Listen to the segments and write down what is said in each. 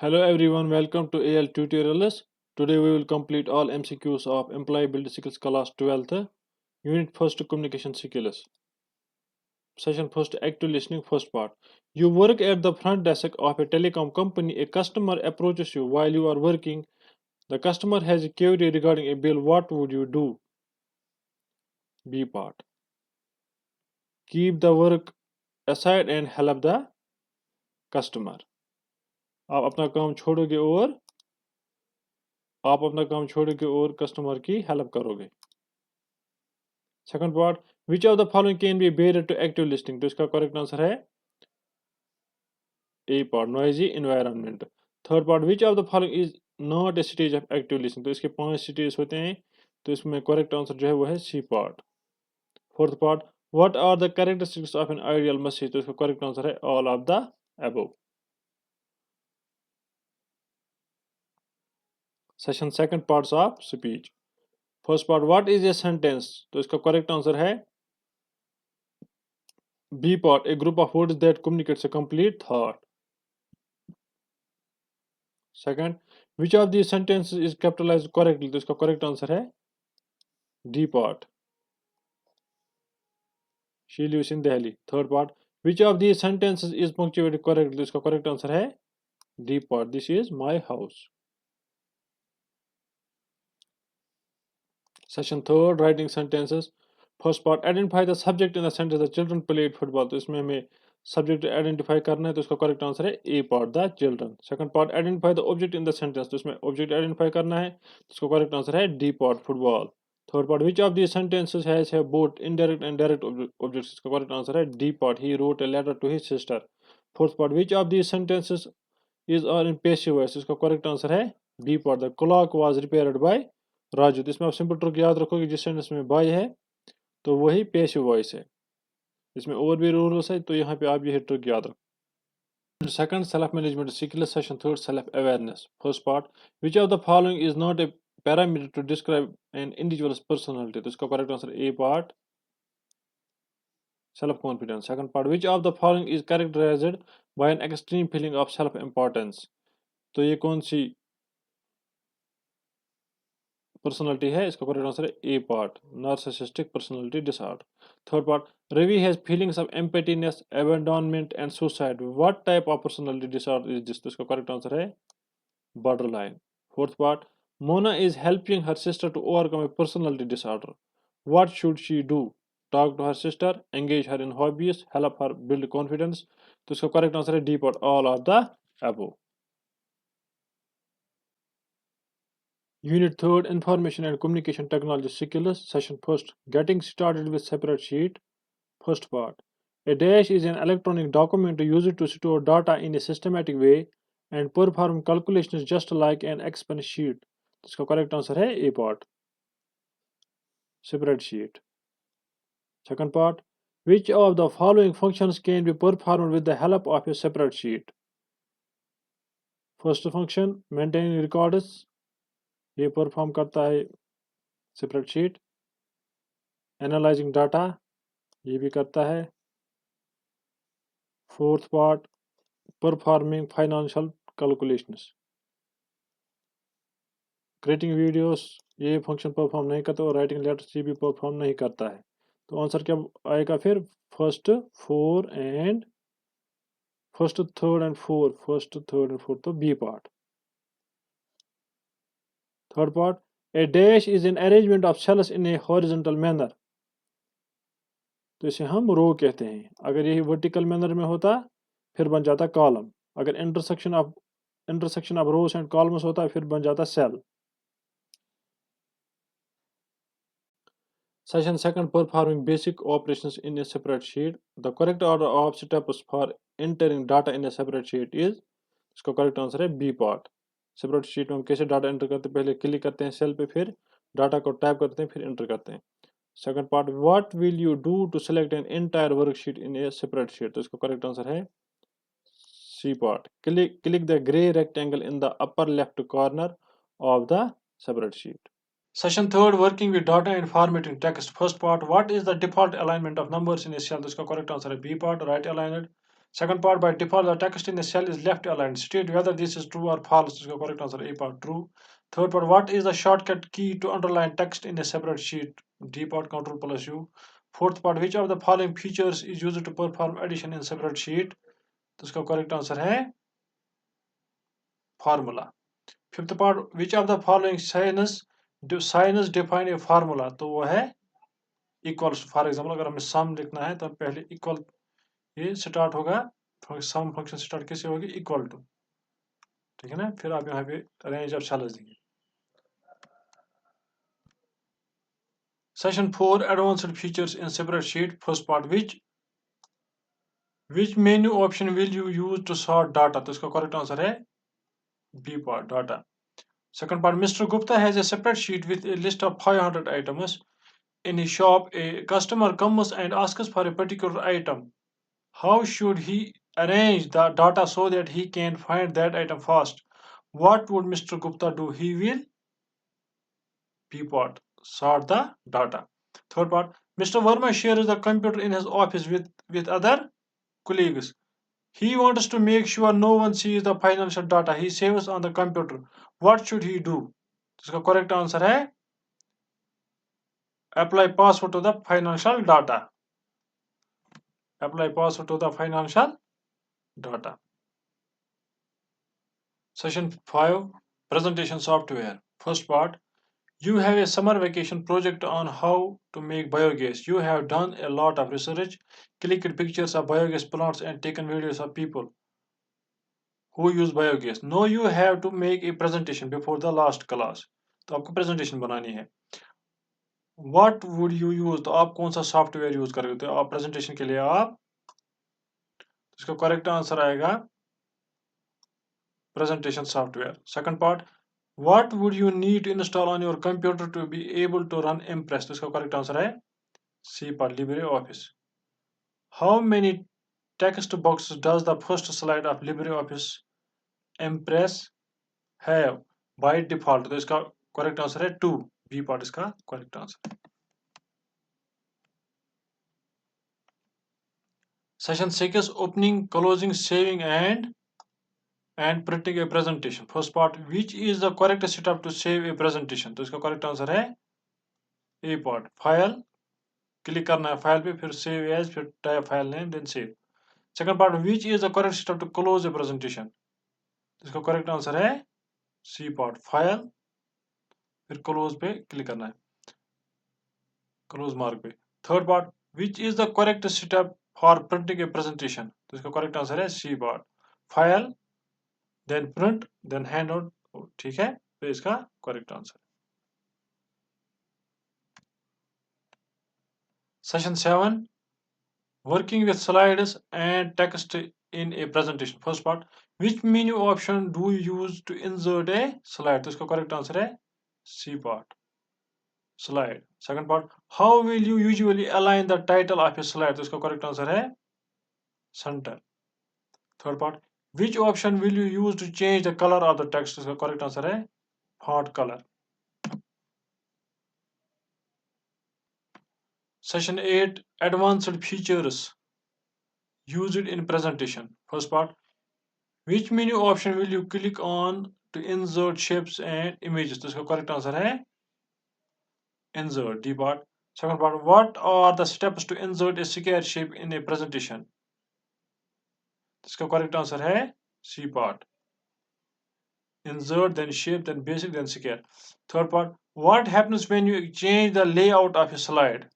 Hello everyone, welcome to AL Tutorials. Today we will complete all MCQs of Employability Skills class 12th, Unit 1st Communication Skills. Session 1st Active Listening first part. You work at the front desk of a telecom company. A customer approaches you while you are working. The customer has a query regarding a bill. What would you do? B part. Keep the work aside and help the customer. आप अपना काम छोड़ोगे और customer की help करोगे. Second part, which of the following can be barrier to active listening. तो इसका correct answer है A part, noisy environment. Third part, which of the following is not a stage of active listening. तो इसके 5 stage होते हैं, तो इसमें correct answer जो है वो है C part. Fourth part, what are the characteristics of an ideal message. तो इसका करेक्ट आंसर है all of the above. Session second, parts of speech. First part, what is a sentence. तो इसका correct answer है B part, a group of words that communicates a complete thought. Second, which of the sentence is capitalized correctly. तो इसका correct answer है D part, she lives in Delhi. Third part, which of the sentences is punctuated correctly. तो इसका correct answer है D part, this is my house. Session third, writing sentences. First part, identify the subject in the sentence the children played football. तो इसमें हमें subject identify करना है, तो इसका करेक्ट आंसर है A part, the children. Second part, identify the object in the sentence. तो इसमें ऑब्जेक्ट आइडेंटिफाई करना है, तो इसका करेक्ट आंसर है D part, football. Third part, which of the sentences has have both indirect and direct objects. इसका correct answer है D part, he wrote a letter to his sister. Fourth part, which of the sentences is are in passive voice. इसका correct answer है B part, the clock was repaired by Raju. तो इसमें आप simple trick याद रखोगे, जिस sentence में bye है तो वही पैसिव वॉइस है. इसमें और भी रूल्स है, तो यहाँ पे आप ये ट्रिक याद रखो. Second, self management skill. Session third, self awareness. First part, which of the following is not a parameter to describe an individual's personality. तो इसका correct answer A part, self confidence. Second part, which of the following is characterized by an extreme feeling of self importance. तो ये कौन सी personality है. इसका correct answer है A part, narcissistic personality disorder. Third part, Ravi has feelings of emptiness, abandonment and suicide. What type of personality disorder is this. तो इसका correct answer है borderline. Fourth part, Mona is helping her sister to overcome a personality disorder. What should she do. Talk to her sister, engage her in hobbies, help her build confidence. तो इसका correct answer है D part, all of the above. Unit 3rd, Information and Communication Technology Skills. Session 1st, Getting Started with Separate Sheet. First part, a dash is an electronic document used to store data in a systematic way and perform calculations just like an expense sheet. इसका correct answer है A part, separate sheet. Second part, which of the following functions can be performed with the help of a separate sheet. First function, maintaining records. ये perform करता है separate sheet. Analysing data, ये भी करता है. Fourth part, performing financial calculations. Creating videos, ये function perform नहीं करता. और राइटिंग लेटर्स, ये भी परफॉर्म नहीं करता है. तो आंसर क्या आएगा फिर. फर्स्ट थर्ड एंड फोर्थ, तो B part. Third part, a dash is an arrangement of cells in a horizontal manner. तो इसे हम रो कहते हैं. अगर यही वर्टिकल मैनर में होता फिर बन जाता कॉलम. अगर intersection of rose and columns होता फिर बन जाता cell. Session second, performing basic operations in a separate sheet. The correct order of steps for entering data in a separate sheet is, इसका करेक्ट आंसर है B part. Separate sheet में हम कैसे data enter करते हैं, पहले click करते हैं सेल पे, फिर डाटा को टाइप करते हैं, फिर एंटर करते हैं. Second part, what will you do to select an entire worksheet in a separate sheet. तो इसका करेक्ट आंसर है C part, click the gray rectangle in the upper left corner of the separate sheet. Session third, working with data and formatting text. First part, what is the default alignment of numbers in a cell. तो इसका correct answer है B part, right aligned. Second part, by default, the text in the cell is left aligned. State whether this is true or false. इसका correct answer A part true. Third part, what is the shortcut key to underline text in a separate sheet? D part Ctrl plus U. Fourth part, which of the following features is used to perform addition in separate sheet? तो इसका correct answer है formula. Fifth part, which of the following signs define a formula? तो वो है equals. For example, अगर हमें sum लिखना है तो पहले equal ये स्टार्ट होगा. सम फंक्शन स्टार्ट कैसे होगी? Equal to. ठीक है ना. फिर आप यहाँ पे रेंज ऑफ चैलेंज देंगे. Session 4 advanced features in separate sheet. First part, which menu option will you use to sort data? तो इसका करेक्ट आंसर है B part data. Second part, mister Gupta has a separate sheet with a list of 500 items. In his shop, a customer comes and asks for a particular item. How should he arrange the data so that he can find that item fast? What would Mr. Gupta do? He will B part sort the data. Third part, Mr. Verma shares the computer in his office with other colleagues. He wants to make sure no one sees the financial data he saves on the computer. What should he do? इसका correct answer है apply password to the financial data. Apply password to the financial data. Session 5, presentation software. First part, you have a summer vacation project on how to make biogas. You have done a lot of research, clicked pictures of biogas plants and taken videos of people who use biogas. Now you have to make a presentation before the last class. तो आपको presentation बनानी है. What would you use? तो आप कौन सा software use करोगे? तो आप presentation के लिए आप इसका correct answer आएगा presentation software. Second part, what would you need to install on your computer to be able to run Impress? तो इसका correct answer है C part LibreOffice. How many text boxes does the first slide of LibreOffice Impress have by default? तो इसका correct answer है 2. B part इसका correct answer. Session 6, opening, closing, saving and printing a presentation. First part, which is the correct setup to save a presentation? तो इसका correct answer है A part. File, click करना है file पे, फिर save as, फिर type file name, then save. Second part, which is the correct step to close a presentation? इसका correct answer है सी पार्ट. फाइल, फिर क्लोज पे क्लिक करना है, क्लोज मार्क पे. Third part, which is the correct step for printing a presentation? तो इसका correct answer है C part. File, then print, then handout. ठीक है, तो इसका correct answer. Session 7, working with slides and text in a presentation. First part, which menu option do you use to insert a slide? तो इसका correct answer है C part, slide. Second part, how will you usually align the title of a slide? तो इसका correct answer है center. Third part, which option will you use to change the color of the text? तो इसका correct answer है font color. Session 8, advanced features used in presentation. First part, which menu option will you click on to insert shapes and images? तो इसका correct answer है insert, D part. Second part, what are the steps to insert a square shape in a presentation? इसका correct answer है C part. Insert, then shape, then basic, then square. Third part, what happens when you change the layout of a slide?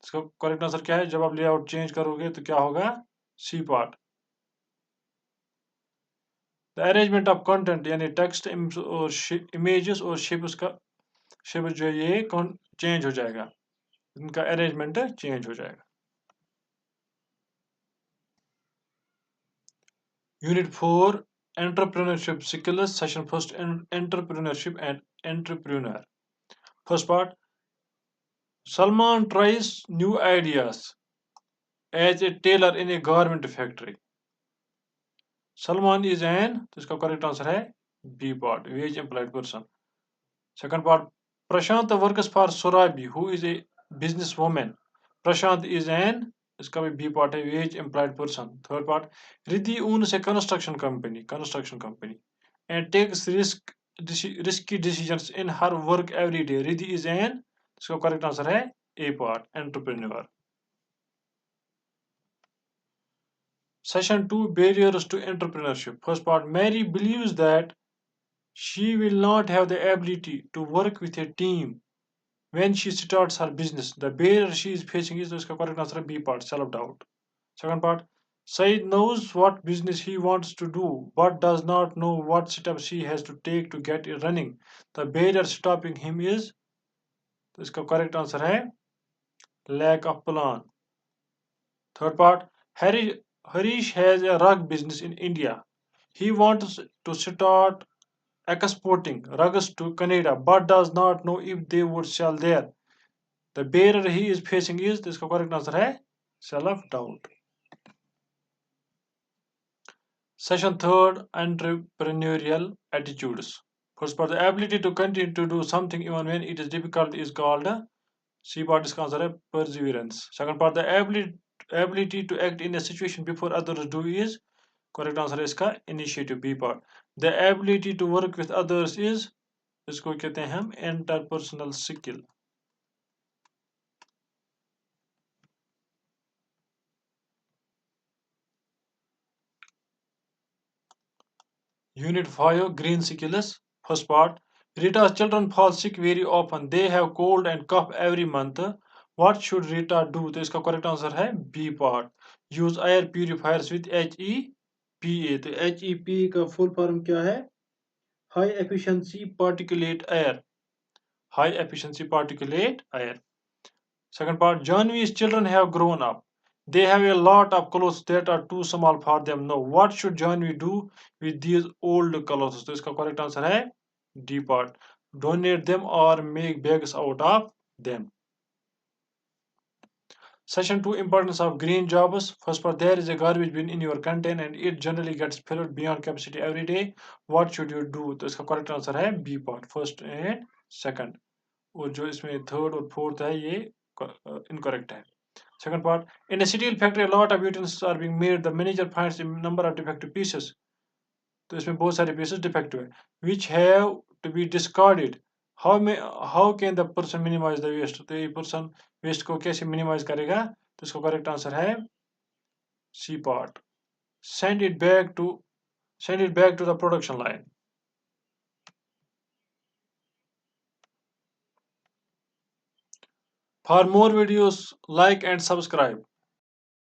इसका correct answer क्या है? जब आप layout change करोगे तो क्या होगा? C part. The arrangement of content यानी text और images और shapes का शेप जो है ये चेंज हो जाएगा, इनका अरेंजमेंट चेंज हो जाएगा. Unit 4, entrepreneurship skills. Session first, entrepreneurship and entrepreneur. First part, Salman tries new ideas as a tailor in a garment factory. Salman is an, तो इसका करेक्ट आंसर है B part, wage employed person. Second part, Prashant works for Sorabi who is a business women. Prashant is an इसका भी B part है, wage employed person. Third part, Riddhi owns a construction company and takes risky decisions in her work every day. Riddhi is an, इसका correct answer है A part, entrepreneur. Session 2, barriers to entrepreneurship. First part, Mary believes that she will not have the ability to work with a team when she starts her business. The barrier she is facing is, इसका correct answer है B part, self doubt. Second part, Said knows what business he wants to do but does not know what steps he has to take to get it running. The barrier stopping him is, तो इसका correct answer है lack of plan. Third part, Harish has a rug business in India. He wants to start exporting rugs to Canada but does not know if they would sell there. The barrier he is facing is, इसका correct answer है self doubt. Session third, entrepreneurial attitudes. First part, the ability to continue to do something even when it is difficult is called C part, इसका answer है perseverance. Second part, the ability to act in a situation before others do is, correct answer है इसका initiative, B part. The ability to work with others is, इसको कहते हैं हम interpersonal skill. Unit 5, green skills. First part, Rita's children fall sick very often. They have cold and cough every month. What should Rita do? तो इसका correct answer है B part. Use air purifiers with HEPA. तो HEPA का full form क्या है? High efficiency particulate air. High efficiency particulate air. Second part, Janvi's children have grown up. They have a lot of clothes that are too small for them now. What should Janvi do with these old clothes? तो इसका correct answer है D part. Donate them or make bags out of them. Session 2, importance of green jobs. First part, there is a garbage bin in your canteen and it generally gets filled beyond capacity every day. What should you do? तो इसका correct answer है B part, first and second. और जो इसमें third और fourth है ये incorrect है. Second part, in a steel factory, a lot of utensils are being made. The manager finds a number of defective pieces. तो इसमें बहुत सारे pieces defective है, which have to be discarded. How can the person minimize the waste? तो ये person waste को कैसे minimize करेगा? तो इसका correct answer है C part. Send it back to the production line. For more videos, like and subscribe.